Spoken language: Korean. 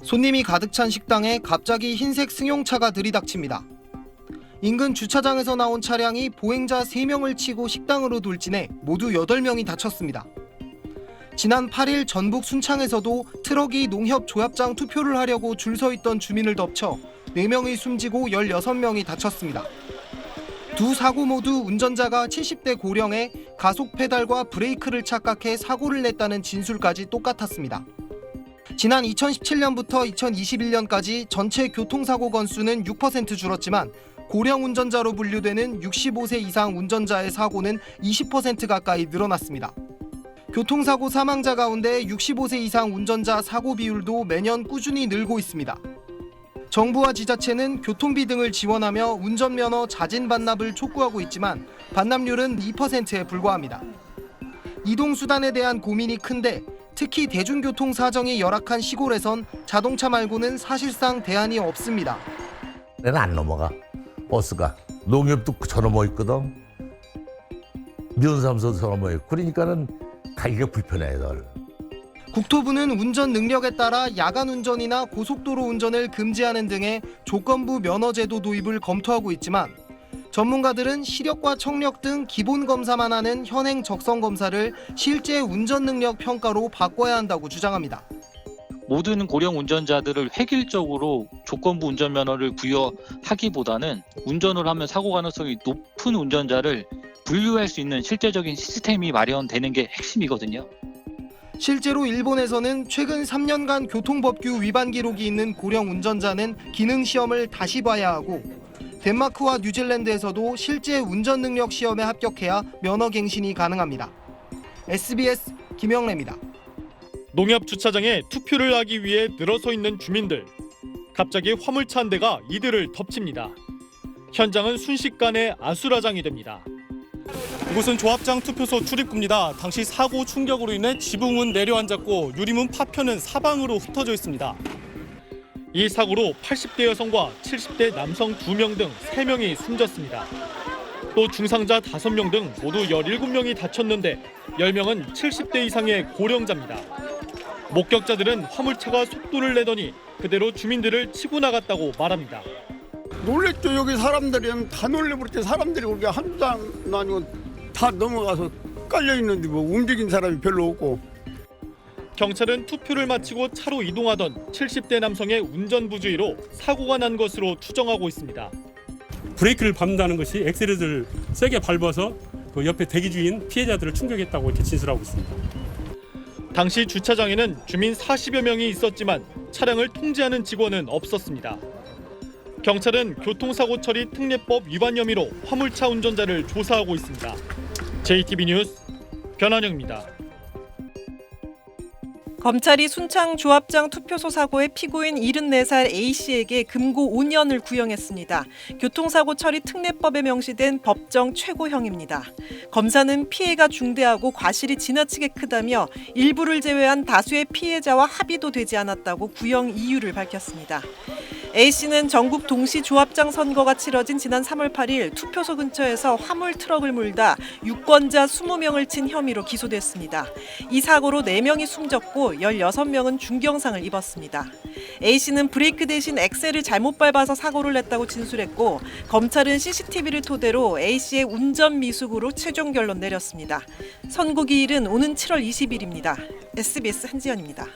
손님이 가득 찬 식당에 갑자기 흰색 승용차가 들이닥칩니다. 인근 주차장에서 나온 차량이 보행자 3명을 치고 식당으로 돌진해 모두 8명이 다쳤습니다. 지난 8일 전북 순창에서도 트럭이 농협 조합장 투표를 하려고 줄 서 있던 주민을 덮쳐 4명이 숨지고 16명이 다쳤습니다. 두 사고 모두 운전자가 70대 고령에 가속 페달과 브레이크를 착각해 사고를 냈다는 진술까지 똑같았습니다. 지난 2017년부터 2021년까지 전체 교통사고 건수는 6% 줄었지만 고령 운전자로 분류되는 65세 이상 운전자의 사고는 20% 가까이 늘어났습니다. 교통사고 사망자 가운데 65세 이상 운전자 사고 비율도 매년 꾸준히 늘고 있습니다. 정부와 지자체는 교통비 등을 지원하며 운전면허 자진 반납을 촉구하고 있지만 반납률은 2%에 불과합니다. 이동수단에 대한 고민이 큰데 특히 대중교통 사정이 열악한 시골에선 자동차 말고는 사실상 대안이 없습니다. 내가 안 넘어가. 버스가. 농협도 저 넘어 있거든. 면사무소도 저 넘어 있고. 그러니까는 가기가 불편해. 널. 국토부는 운전 능력에 따라 야간 운전이나 고속도로 운전을 금지하는 등의 조건부 면허제도 도입을 검토하고 있지만 전문가들은 시력과 청력 등 기본 검사만 하는 현행 적성 검사를 실제 운전 능력 평가로 바꿔야 한다고 주장합니다. 모든 고령 운전자들을 획일적으로 조건부 운전면허를 부여하기보다는 운전을 하면 사고 가능성이 높은 운전자를 분류할 수 있는 실제적인 시스템이 마련되는 게 핵심이거든요. 실제로 일본에서는 최근 3년간 교통법규 위반 기록이 있는 고령 운전자는 기능 시험을 다시 봐야 하고 덴마크와 뉴질랜드에서도 실제 운전 능력 시험에 합격해야 면허 갱신이 가능합니다. SBS 김영래입니다. 농협 주차장에 투표를 하기 위해 늘어서 있는 주민들. 갑자기 화물차 한 대가 이들을 덮칩니다. 현장은 순식간에 아수라장이 됩니다. 이곳은 조합장 투표소 출입구입니다. 당시 사고 충격으로 인해 지붕은 내려앉았고 유리문 파편은 사방으로 흩어져 있습니다. 이 사고로 80대 여성과 70대 남성 2명 등 3명이 숨졌습니다. 또 중상자 5명 등 모두 17명이 다쳤는데 10명은 70대 이상의 고령자입니다. 목격자들은 화물차가 속도를 내더니 그대로 주민들을 치고 나갔다고 말합니다. 놀랬죠. 여기 사람들이 다 놀래버렸죠. 사람들이 우리 한두 단 아니고 다 넘어가서 깔려있는데 뭐 움직인 사람이 별로 없고. 경찰은 투표를 마치고 차로 이동하던 70대 남성의 운전 부주의로 사고가 난 것으로 추정하고 있습니다. 브레이크를 밟는다는 것이 엑셀을 세게 밟아서 그 옆에 대기 중인 피해자들을 충격했다고 이렇게 진술하고 있습니다. 당시 주차장에는 주민 40여 명이 있었지만 차량을 통제하는 직원은 없었습니다. 경찰은 교통사고 처리 특례법 위반 혐의로 화물차 운전자를 조사하고 있습니다. JTB 뉴스 변한영입니다. 검찰이 순창 조합장 투표소 사고의 피고인 74살 A씨에게 금고 5년을 구형했습니다. 교통사고 처리 특례법에 명시된 법정 최고형입니다. 검사는 피해가 중대하고 과실이 지나치게 크다며 일부를 제외한 다수의 피해자와 합의도 되지 않았다고 구형 이유를 밝혔습니다. A씨는 전국 동시 조합장 선거가 치러진 지난 3월 8일 투표소 근처에서 화물 트럭을 몰다 유권자 20명을 친 혐의로 기소됐습니다. 이 사고로 4명이 숨졌고 16명은 중경상을 입었습니다. A씨는 브레이크 대신 엑셀을 잘못 밟아서 사고를 냈다고 진술했고 검찰은 CCTV를 토대로 A씨의 운전 미숙으로 최종 결론 내렸습니다. 선고 기일은 오는 7월 20일입니다. SBS 한지연입니다.